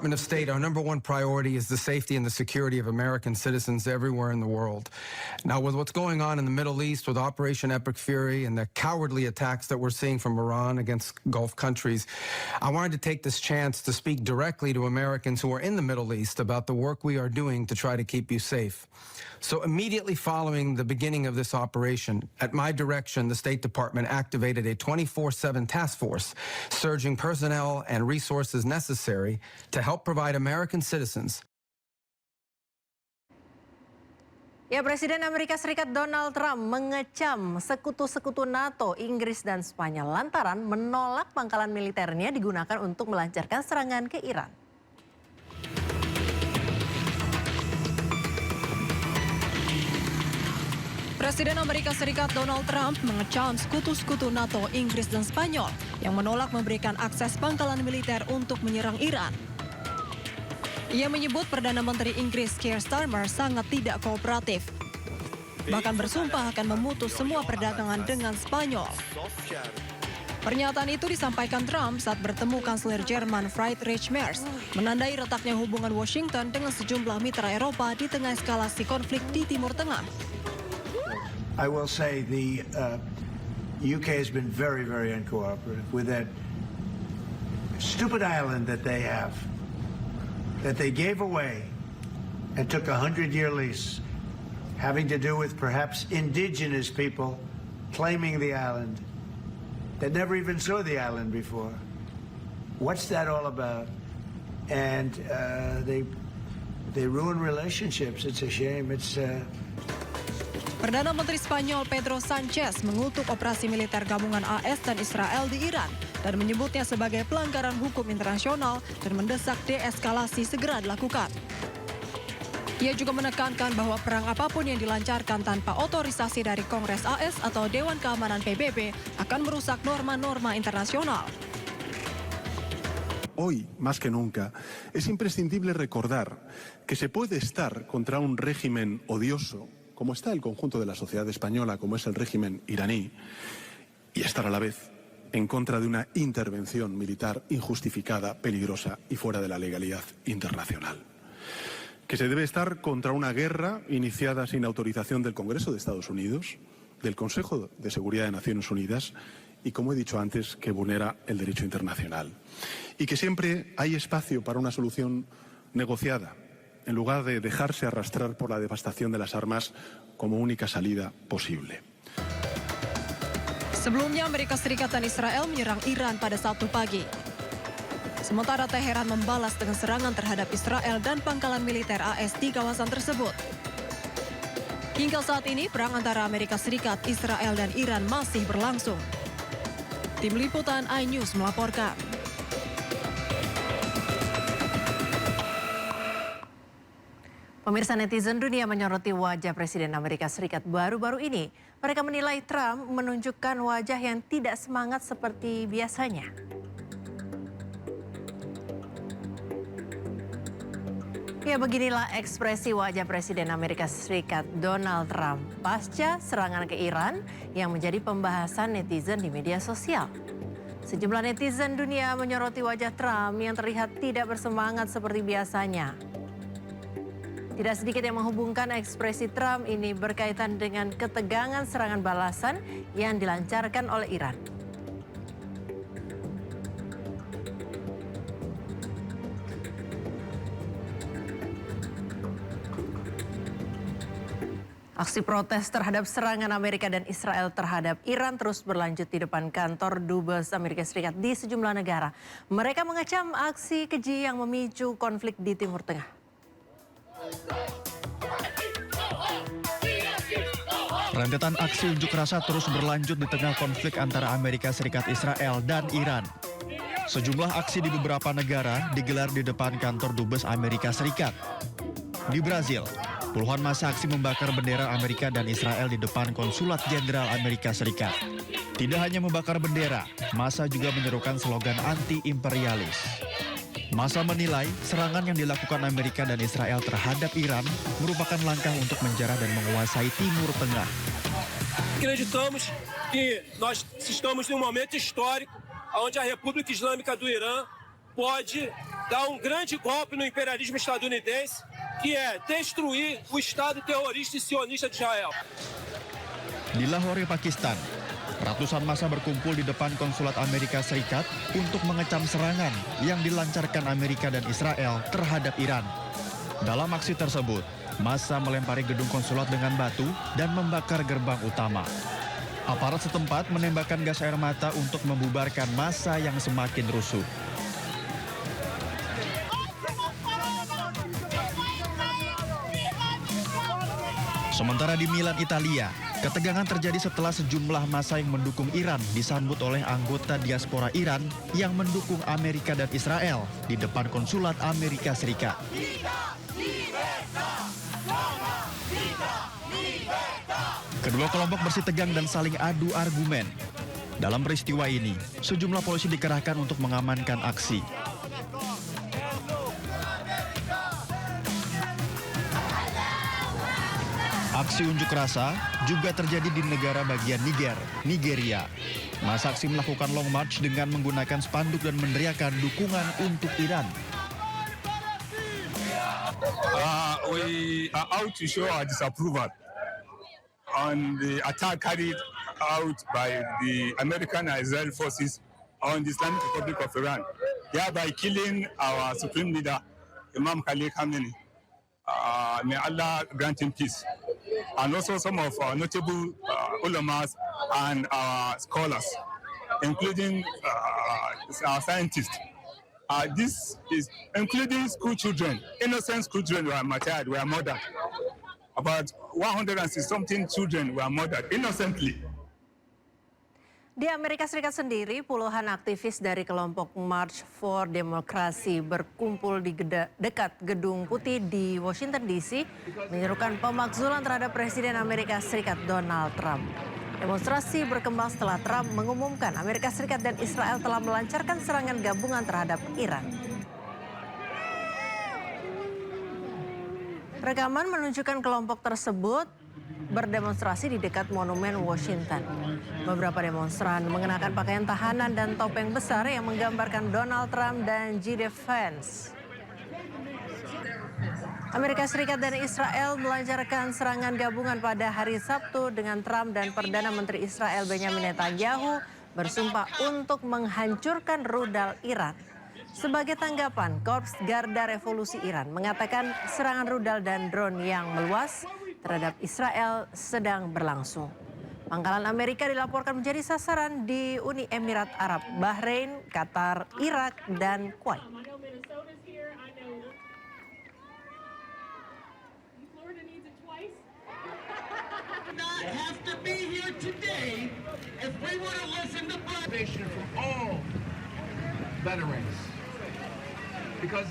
Department of State, our #1 priority is the safety and the security of American citizens everywhere in the world. Now, with what's going on in the Middle East with Operation Epic Fury and the cowardly attacks that we're seeing from Iran against Gulf countries, I wanted to take this chance to speak directly to Americans who are in the Middle East about the work we are doing to try to keep you safe. So immediately following the beginning of this operation, at my direction, the State Department activated a 24/7 task force, surging personnel and resources necessary to help provide American citizens. Ya, Presiden Amerika Serikat Donald Trump mengecam sekutu-sekutu NATO, Inggris dan Spanyol lantaran menolak pangkalan militernya digunakan untuk melancarkan serangan ke Iran. Presiden Amerika Serikat Donald Trump mengecam sekutu-sekutu NATO, Inggris dan Spanyol yang menolak memberikan akses pangkalan militer untuk menyerang Iran. Ia menyebut Perdana Menteri Inggris Keir Starmer sangat tidak kooperatif. Bahkan bersumpah akan memutus semua perdagangan dengan Spanyol. Pernyataan itu disampaikan Trump saat bertemu Kanselir Jerman Friedrich Merz, menandai retaknya hubungan Washington dengan sejumlah mitra Eropa di tengah eskalasi konflik di Timur Tengah. I will say the UK has been very, very uncooperative with that stupid island that they have, that they gave away and took a 100-year lease, having to do with perhaps indigenous people claiming the island that never even saw the island before. What's that all about? And they ruin relationships. It's a shame. Perdana Menteri Spanyol Pedro Sanchez mengutuk operasi militer gabungan AS dan Israel di Iran dan menyebutnya sebagai pelanggaran hukum internasional dan mendesak deeskalasi segera dilakukan. Ia juga menekankan bahwa perang apapun yang dilancarkan tanpa otorisasi dari Kongres AS atau Dewan Keamanan PBB akan merusak norma-norma internasional. Hoy, más que nunca, es imprescindible recordar que se puede estar contra un régimen odioso, como está el conjunto de la sociedad española, como es el régimen iraní, y estar a la vez en contra de una intervención militar injustificada, peligrosa y fuera de la legalidad internacional. Que se debe estar contra una guerra iniciada sin autorización del Congreso de Estados Unidos, del Consejo de Seguridad de Naciones Unidas y, como he dicho antes, que vulnera el derecho internacional. Y que siempre hay espacio para una solución negociada, en lugar de dejarse arrastrar por la devastación de las armas como única salida posible. Sebelumnya Amerika Serikat dan Israel menyerang Iran pada Sabtu pagi. Sementara Teheran membalas dengan serangan terhadap Israel dan pangkalan militer AS di kawasan tersebut. Hingga saat ini perang antara Amerika Serikat, Israel dan Iran masih berlangsung. Tim Liputan iNews melaporkan. Pemirsa, netizen dunia menyoroti wajah Presiden Amerika Serikat baru-baru ini. Mereka menilai Trump menunjukkan wajah yang tidak semangat seperti biasanya. Ya, beginilah ekspresi wajah Presiden Amerika Serikat Donald Trump pasca serangan ke Iran yang menjadi pembahasan netizen di media sosial. Sejumlah netizen dunia menyoroti wajah Trump yang terlihat tidak bersemangat seperti biasanya. Tidak sedikit yang menghubungkan ekspresi Trump ini berkaitan dengan ketegangan serangan balasan yang dilancarkan oleh Iran. Aksi protes terhadap serangan Amerika dan Israel terhadap Iran terus berlanjut di depan kantor Dubes Amerika Serikat di sejumlah negara. Mereka mengecam aksi keji yang memicu konflik di Timur Tengah. Rentetan aksi unjuk rasa terus berlanjut di tengah konflik antara Amerika Serikat, Israel, dan Iran. Sejumlah aksi di beberapa negara digelar di depan kantor Dubes Amerika Serikat. Di Brazil, puluhan massa aksi membakar bendera Amerika dan Israel di depan Konsulat Jenderal Amerika Serikat. Tidak hanya membakar bendera, massa juga menyerukan slogan anti-imperialis. Massa menilai serangan yang dilakukan Amerika dan Israel terhadap Iran merupakan langkah untuk menjarah dan menguasai Timur Tengah. Acreditamos que estamos num momento histórico onde a República Islâmica do Irã pode dar grande golpe no imperialismo estadunidense, que é destruir o Estado terrorista e sionista de Israel. Di Lahore, Pakistan, ratusan massa berkumpul di depan konsulat Amerika Serikat untuk mengecam serangan yang dilancarkan Amerika dan Israel terhadap Iran. Dalam aksi tersebut, massa melempari gedung konsulat dengan batu dan membakar gerbang utama. Aparat setempat menembakkan gas air mata untuk membubarkan massa yang semakin rusuh. Sementara di Milan, Italia, ketegangan terjadi setelah sejumlah massa yang mendukung Iran disambut oleh anggota diaspora Iran yang mendukung Amerika dan Israel di depan konsulat Amerika Serikat. Kedua kelompok bersih tegang dan saling adu argumen. Dalam peristiwa ini, sejumlah polisi dikerahkan untuk mengamankan aksi. Aksi unjuk rasa juga terjadi di negara bagian Nigeria. Massa aksi melakukan long march dengan menggunakan spanduk dan meneriakan dukungan untuk Iran. We are out to show our disapproval on the attack carried out by the American and Israeli forces on the Islamic Republic of Iran, thereby killing our supreme leader, Imam Khalid Khamenei. May Allah grant him peace. And also some of our notable ulamas and our scholars, including our scientists. This is including school children, innocent school children were martyred, were murdered. About 160-something children were murdered innocently. Di Amerika Serikat sendiri, puluhan aktivis dari kelompok March for Democracy berkumpul di dekat Gedung Putih di Washington DC menyerukan pemakzulan terhadap Presiden Amerika Serikat Donald Trump. Demonstrasi berkembang setelah Trump mengumumkan Amerika Serikat dan Israel telah melancarkan serangan gabungan terhadap Iran. Rekaman menunjukkan kelompok tersebut berdemonstrasi di dekat Monumen Washington. Beberapa demonstran mengenakan pakaian tahanan dan topeng besar yang menggambarkan Donald Trump dan J.D. Vance. Amerika Serikat dan Israel melancarkan serangan gabungan pada hari Sabtu dengan Trump dan Perdana Menteri Israel Benjamin Netanyahu bersumpah untuk menghancurkan rudal Iran. Sebagai tanggapan, Korps Garda Revolusi Iran mengatakan serangan rudal dan drone yang meluas terhadap Israel sedang berlangsung. Pangkalan Amerika dilaporkan menjadi sasaran di Uni Emirat Arab, Bahrain, Qatar, Irak, dan Kuwait. Have to be here today if we want to listen to from all veterans because